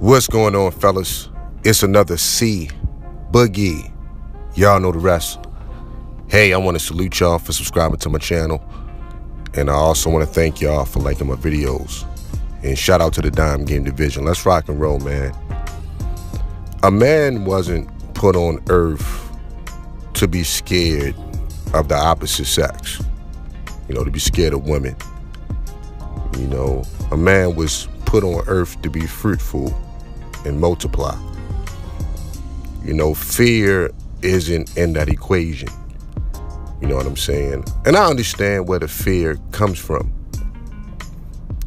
What's going on, fellas? It's another Boogie. Y'all know the rest. Hey, I want to salute y'all for subscribing to my channel. And I also want to thank y'all for liking my videos. And shout out to the Dime Game Division. Let's rock and roll, man. A man wasn't put on earth to be scared of the opposite sex. To be scared of women. A man was put on earth to be fruitful and multiply. Fear isn't in that equation. You know what I'm saying? And I understand where the fear comes from.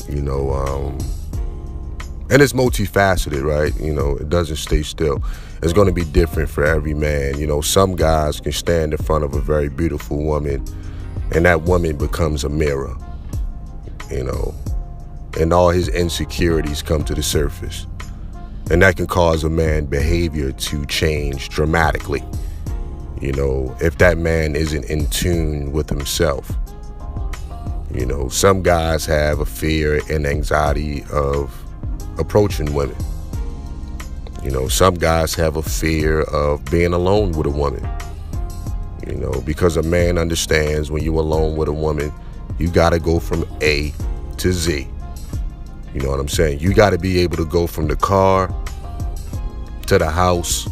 And it's multifaceted, right? It doesn't stay still. It's going to be different for every man. Some guys can stand in front of a very beautiful woman and that woman becomes a mirror, and all his insecurities come to the surface. And that can cause a man's behavior to change dramatically, if that man isn't in tune with himself. Some guys have a fear and anxiety of approaching women. Some guys have a fear of being alone with a woman. Because a man understands when you're alone with a woman, you got to go from A to Z. You know what I'm saying? You got to be able to go from the car to the house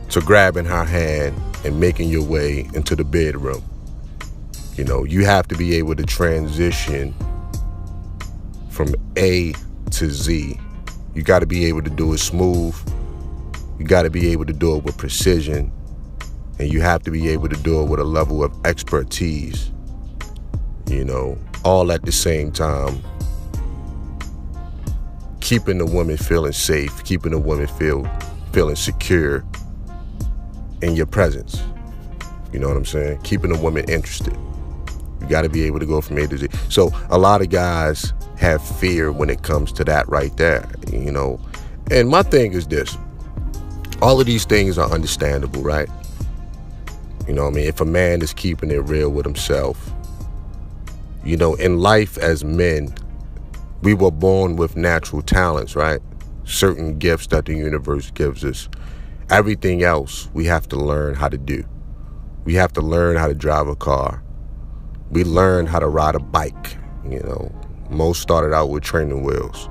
to grabbing her hand and making your way into the bedroom. You have to be able to transition from A to Z. You got to be able to do it smooth. You got to be able to do it with precision. And you have to be able to do it with a level of expertise, all at the same time. Keeping the woman feeling safe, keeping the woman feeling secure in your presence. You know what I'm saying? Keeping the woman interested. You got to be able to go from A to Z. So a lot of guys have fear when it comes to that right there, And my thing is this. All of these things are understandable, right? If a man is keeping it real with himself, in life as men, we were born with natural talents, right? Certain gifts that the universe gives us. Everything else we have to learn how to do. We have to learn how to drive a car. We learn how to ride a bike, Most started out with training wheels.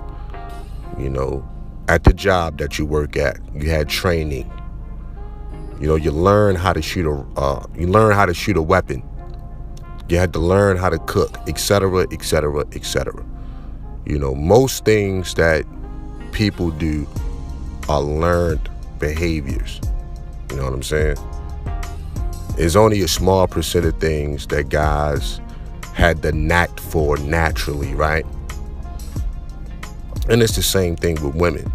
At the job that you work at, you had training. You learn how to shoot a weapon. You had to learn how to cook, etc., etc., etc. Most things that people do are learned behaviors. You know what I'm saying? It's only a small percent of things that guys had the knack for naturally, right? And it's the same thing with women.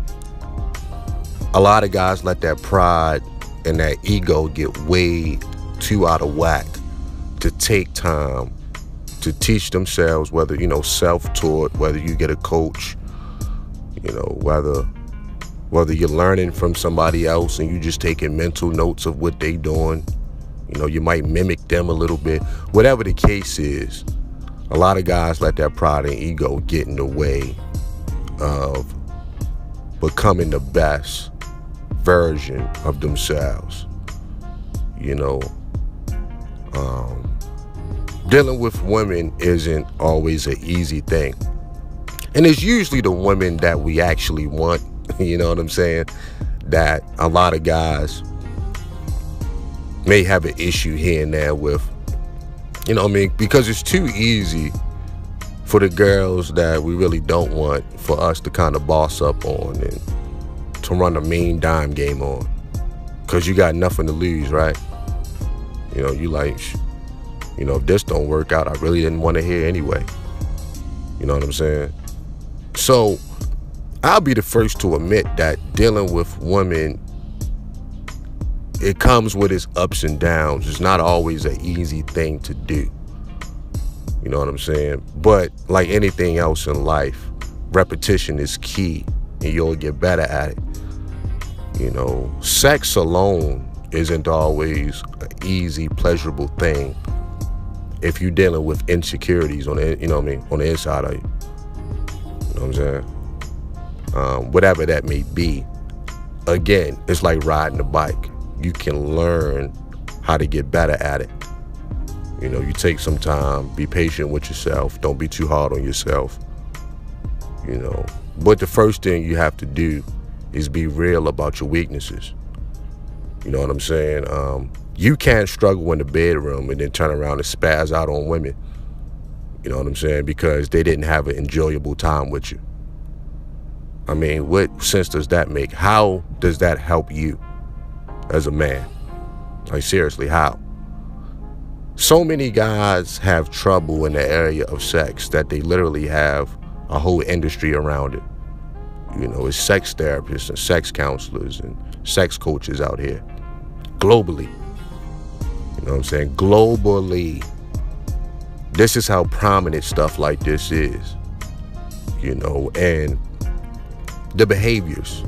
A lot of guys let that pride and that ego get way too out of whack to take time to teach themselves, whether, self-taught, whether you get a coach, whether you're learning from somebody else and you just taking mental notes of what they doing. You might mimic them a little bit. Whatever the case is, a lot of guys let that pride and ego get in the way of becoming the best version of themselves. Dealing with women isn't always an easy thing. And it's usually the women that we actually want, you know what I'm saying? That a lot of guys may have an issue here and there with, because it's too easy for the girls that we really don't want for us to kind of boss up on and to run a mean dime game on. Because you got nothing to lose, right? You like, if this don't work out, I really didn't want to hear anyway. You know what I'm saying? So I'll be the first to admit that dealing with women, it comes with its ups and downs. It's not always an easy thing to do. You know what I'm saying? But like anything else in life, repetition is key and you'll get better at it. Sex alone isn't always an easy, pleasurable thing if you're dealing with insecurities on the, on the inside of you. You know what I'm saying? whatever that may be. Again, it's like riding a bike. You can learn how to get better at it. You know, you take some time, be patient with yourself. Don't be too hard on yourself. You know, but the first thing you have to do is be real about your weaknesses. You know what I'm saying? You can't struggle in the bedroom and then turn around and spaz out on women. You know what I'm saying? Because they didn't have an enjoyable time with you. I mean, what sense does that make? How does that help you as a man? Like, seriously, how? So many guys have trouble in the area of sex that they literally have a whole industry around it. You know, it's sex therapists and sex counselors and sex coaches out here. Globally. You know what I'm saying? Globally. This is how prominent stuff like this is. You know, and the behaviors.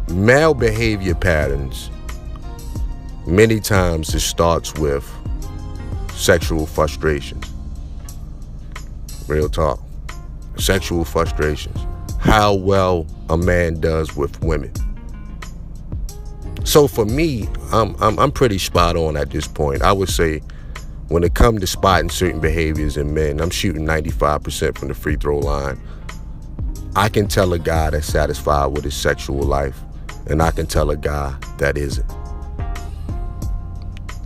Male behavior patterns, many times it starts with sexual frustrations. Real talk. Sexual frustrations. How well a man does with women. So for me, I'm pretty spot on at this point. I would say when it comes to spotting certain behaviors in men, I'm shooting 95% from the free throw line. I can tell a guy that's satisfied with his sexual life, and I can tell a guy that isn't.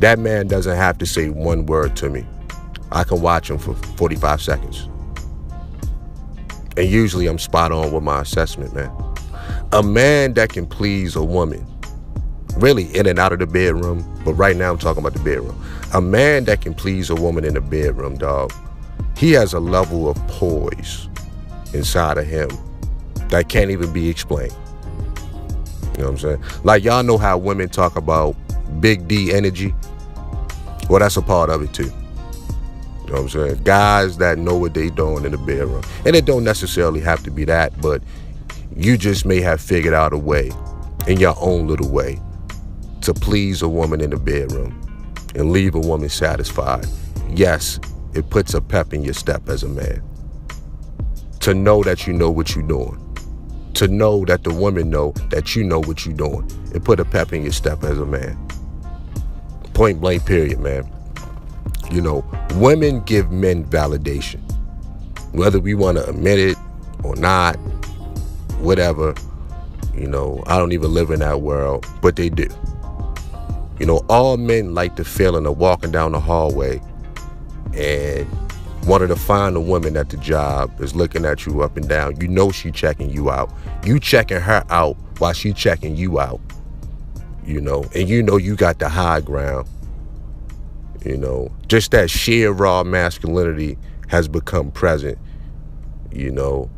That man doesn't have to say one word to me. I can watch him for 45 seconds. And usually I'm spot on with my assessment, man. A man that can please a woman, really in and out of the bedroom, but right now I'm talking about the bedroom. A man that can please a woman in the bedroom, dog, he has a level of poise inside of him that can't even be explained. You know what I'm saying? Like, y'all know how women talk about big D energy? Well, that's a part of it too. You know what I'm saying? Guys that know what they doing in the bedroom. And it don't necessarily have to be that, but you just may have figured out a way, in your own little way, to please a woman in the bedroom and leave a woman satisfied. Yes, it puts a pep in your step as a man. To know that you know what you're doing. To know that the women know that you know what you're doing. It put a pep in your step as a man. Point blank period, man. You know, women give men validation. Whether we want to admit it or not, whatever. You know, I don't even live in that world, but they do. You know, all men like the feeling of walking down the hallway and one of the finer women at the job is looking at you up and down. You know she checking you out. You checking her out while she checking you out. You know, and you know you got the high ground. You know, just that sheer raw masculinity has become present. You know,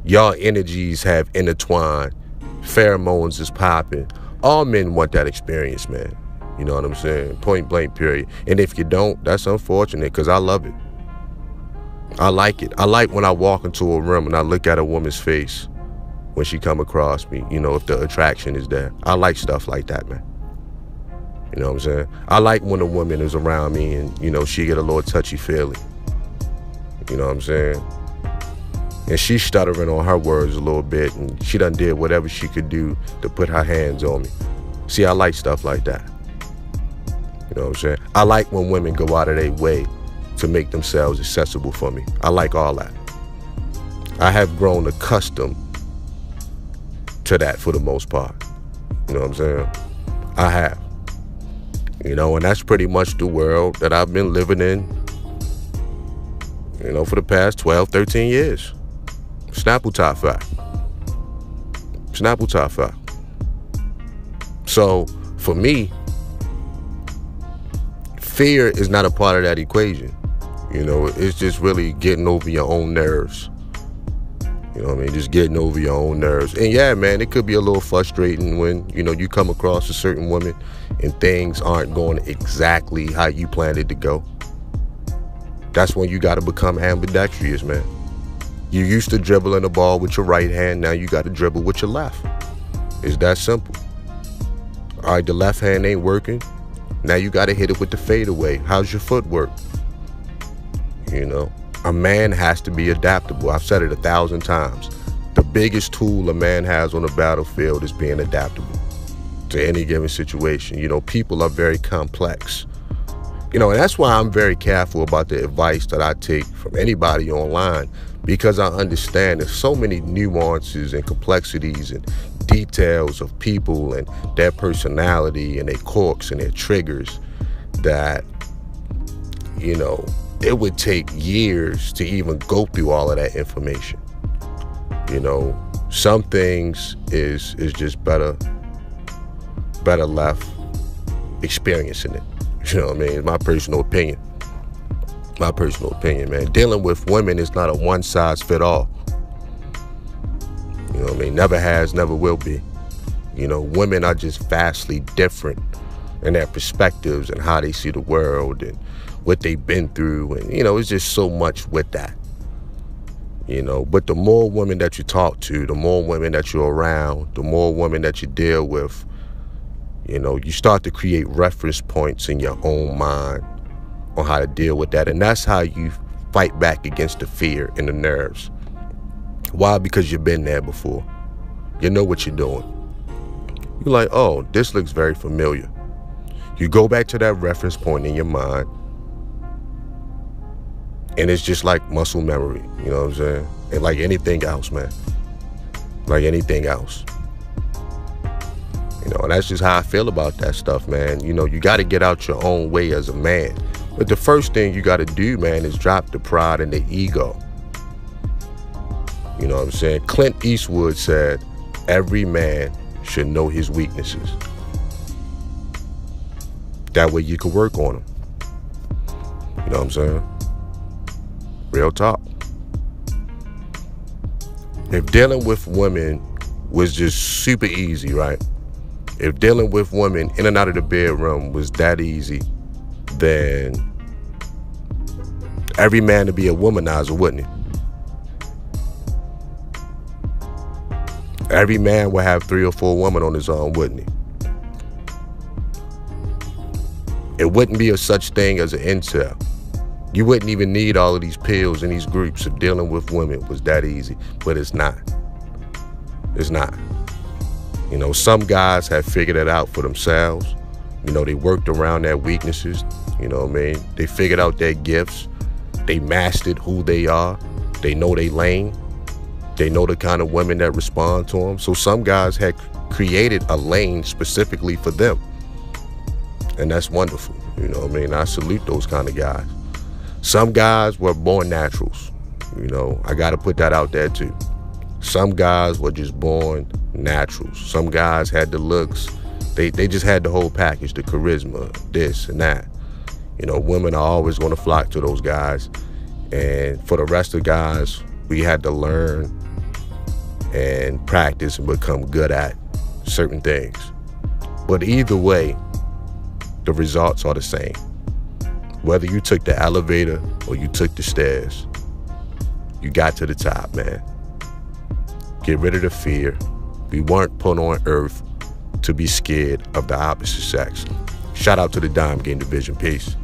y'all energies have intertwined. Pheromones is popping. All men want that experience, man. You know what I'm saying? Point blank period. And if you don't, that's unfortunate, because I love it. I like it. I like when I walk into a room and I look at a woman's face when she come across me, you know, if the attraction is there. I like stuff like that, man. You know what I'm saying? I like when a woman is around me and, you know, she get a little touchy-feely. You know what I'm saying? And she's stuttering on her words a little bit, and she done did whatever she could do to put her hands on me. See, I like stuff like that. You know what I'm saying? I like when women go out of their way to make themselves accessible for me. I like all that. I have grown accustomed to that for the most part. You know what I'm saying? I have. You know, and that's pretty much the world that I've been living in, you know, for the past 12, 13 years. Snapple top fact. Snapple top fact. So, for me, fear is not a part of that equation. You know, it's just really getting over your own nerves. You know what I mean? Just getting over your own nerves. And yeah, man, it could be a little frustrating when, you know, you come across a certain woman and things aren't going exactly how you planned it to go. That's when you got to become ambidextrous, man. You used to dribbling the ball with your right hand. Now you got to dribble with your left. It's that simple. All right, the left hand ain't working. Now you got to hit it with the fadeaway. How's your footwork? You know, A man has to be adaptable. I've said it 1,000 times. The biggest tool a man has on the battlefield is being adaptable to any given situation. You know, people are very complex. You know, and that's why I'm very careful about the advice that I take from anybody online, because I understand there's so many nuances and complexities and details of people and their personality and their quirks and their triggers that, you know, it would take years to even go through all of that information. You know, some things is just better left experiencing it. You know what I mean? It's my personal opinion. My personal opinion, man. Dealing with women is not a one-size-fits-all. You know what I mean? Never has, never will be. You know, women are just vastly different in their perspectives and how they see the world and what they've been through. And, you know, it's just so much with that. You know, but the more women that you talk to, the more women that you're around, the more women that you deal with, you know, you start to create reference points in your own mind on how to deal with that. And that's how you fight back against the fear and the nerves. Why? Because you've been there before. You know what you're doing. You're like, oh, this looks very familiar. You go back to that reference point in your mind, and it's just like muscle memory, you know what I'm saying? And like anything else, man. Like anything else. You know, and that's just how I feel about that stuff, man. You know, you got to get out your own way as a man. But the first thing you got to do, man, is drop the pride and the ego. You know what I'm saying? Clint Eastwood said, every man should know his weaknesses. That way you can work on them. You know what I'm saying? Real talk. If dealing with women was just super easy, right? If dealing with women in and out of the bedroom was that easy, then every man would be a womanizer, wouldn't he? Every man would have 3 or 4 women on his own, wouldn't he? It wouldn't be a such thing as an incel. You wouldn't even need all of these pills and these groups if dealing with women was that easy, but it's not. It's not. You know, some guys have figured it out for themselves. You know, they worked around their weaknesses. You know what I mean? They figured out their gifts. They mastered who they are. They know their lane. They know the kind of women that respond to them. So some guys had created a lane specifically for them. And that's wonderful. You know what I mean? I salute those kind of guys. Some guys were born naturals. You know, I got to put that out there too. Some guys were just born naturals. Some guys had the looks. They just had the whole package, the charisma, this and that. You know, women are always going to flock to those guys. And for the rest of the guys, we had to learn and practice and become good at certain things. But either way, the results are the same. Whether you took the elevator or you took the stairs, you got to the top, man. Get rid of the fear. We weren't put on earth to be scared of the opposite sex. Shout out to the Dime Game Division. Peace.